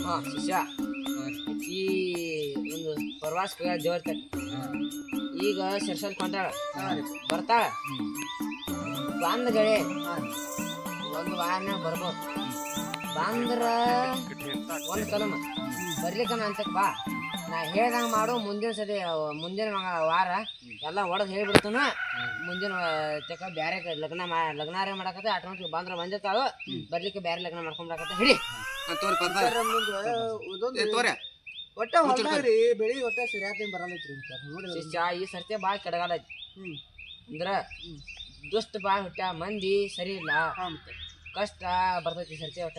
ಹಾ ಶಿಷ್ಯ ಈ ಒಂದು ಪ್ರವಾಸಕ್ಕೆ ದೇವರ ಈಗ ಸರ್ಸಲ್ ಕೊಂಡಾಳ ಬರ್ತಾಳ ಬಂದ ಗಳೆ ಒಂದು ವಾರನಾಗ ಬರ್ಬೋದು ಬಂದ್ರ ಒಂದು ಕಲಮ ಬರ್ಲಿಕ್ಕ ಅಂತಕ್ ಬಾ ನಾ ಹೇಳ್ದಂಗೆ ಮಾಡು ಮುಂದಿನ ವಾರ ಎಲ್ಲ ಒಡದ್ ಹೇಳ್ಬಿಡ್ತಾನ ಮುಂದಿನ ತಕ ಬ್ಯಾರೆ ಲಗ್ನಾರ ಮಾಡಕತ್ತ ಆಟೋಮೆಟಿಕ್ ಬಂದ್ರ ಬಂದಿರ್ತಾವ ಬರ್ಲಿಕ್ಕೆ ಬ್ಯಾರೆ ಲಗ್ನ ಮಾಡ್ಕೊಂಡ್ಬರಕತ್ತ ಹಿಡಿ ಒಟ್ಟ ಹೊಲ್ದಾಗ್ರಿ ಬೆಳಿ ಒಟ್ಟ ಸರಿಯಾದ ಬರಲ್ಲೈತ್ರಿ ಶಿಷ್ಯ ಈ ಸರ್ತಿ ಬಾಳ ಕೆಡಗಾಲ ಐತಿ ಅಂದ್ರ ದುಷ್ಟ ಬಾಳ ಹುಟ್ಟ ಮಂದಿ ಸರಿ ಇಲ್ಲ ಕಷ್ಟ ಬರ್ತೈತಿ ಸರ್ತಿ ಒಟ್ಟ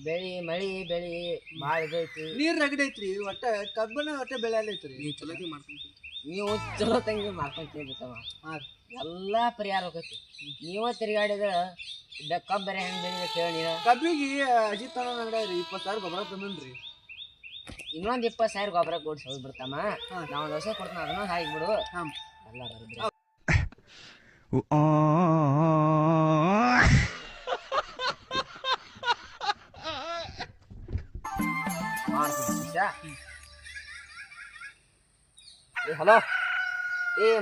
ಬೆಳಿ ಮಳಿ ಬೆಳಿ ಬಾಳ ಇದೈತಿ ನೀರ್ ರಗಡ್ ಐತ್ರಿ ಒಟ್ಟ ಕಬ್ಬನ ಒಟ್ಟ ಬೆಳೆ ಐತ್ರಿ ನೀವು ಚಲೋ ತಂಗಿ ಮಾಡ್ಕೊಂತೀರಿ ಎಲ್ಲಾ ಪರಿಹಾರ ಹೋಗೈತಿ ನೀವ ತಿರುಗಾಡಿದ್ರ ಕಬ್ಬ್ ಬೇರೆ ಹೆಂಗ್ ಬೆಳಿಬೇಕು ಹೇಳಿ ನೀವ ಕಬ್ಬಿಗೆ ಅಜಿತ್ ಅಂಗಡಿ 20,000 ಗೊಬ್ಬರ ತಂದನ್ರಿ ಇನ್ನೊಂದ್ 20,000 ಗೊಬ್ಬರ ಕೊಡ್ಸಿ ಹೋಗ್ಬಿಡ್ತಮ್ಮ ನಾ ಒಂದ್ ವರ್ಷ ಕೊಡ್ತಾನ ಅದನ್ನ ಹಾಕ್ಬಿಡು ಎಲ್ಲ ಹಲೋ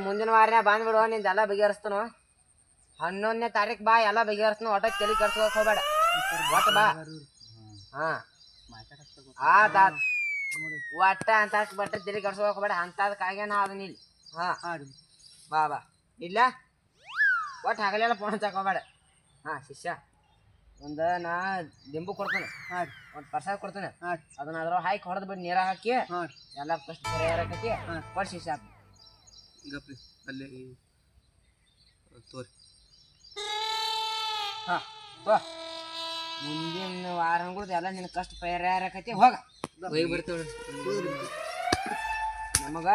ಮುಂದಿನ ವಾರನೇ ಬಂದ್ಬಿಡು ನಿಂದೆಲ್ಲ ಬಗೆಹರಿಸ್ತಾನು 11ನೇ ತಾರೀಕು ಬಾ ಎಲ್ಲ ಬಗೆಹರಿಸ್ತಾನು ಒಟ್ಟ ತಲೆ ಕರ್ಸ್ಕೊಕ್ ಹೋಗ್ಬೇಡ ಒಟ್ಟ ಬಾ ಹಾ ಆತ ಒಟ್ಟ ಅಂತ ಬಟ್ಟ ತಲೆ ಕರ್ಸ್ಕೊಕ್ ಹೋಗ್ಬೇಡ ಅಂತದಕ್ಕಾಗ್ಯಾನ ಅದನ್ನ ಇಲ್ಲಿ ಹಾ ಬಾ ಬಾ ಇಲ್ಲ ಒಟ್ಟು ಹಗಲೆಲ್ಲ ಫೋನ್ ತಗೋಬೇಡ ಹಾ ಶಿಷ್ಯ ಒಂದು ನಾ ದಿಂಬು ಕೊಡ್ತೇನೆ ಒಂದು ಪ್ರಸಾದ ಕೊಡ್ತೇನೆ ಅದನ್ನ ಅದ್ರ ಹಾಕಿ ಹೊಡೆದ್ ಬಿಟ್ಟು ನೀರಾಗ ಹಾಕಿ ಎಲ್ಲ ಫಸ್ಟ್ ಪರಿಹಾರ ಆಕತಿ ಕೊಡ್ ಶಿಷ್ಯ ಅಲ್ಲಿ ತೋರಿ ಹಾ ಮುಂದಿನ ವಾರಗಳು ಎಲ್ಲ ನಿನ್ ಕಷ್ಟ ಪರಿಹಾರ ಆಕತಿ ಹೋಗ ಹೋಗಿ ಬರ್ತೇವೆ ನಮಗ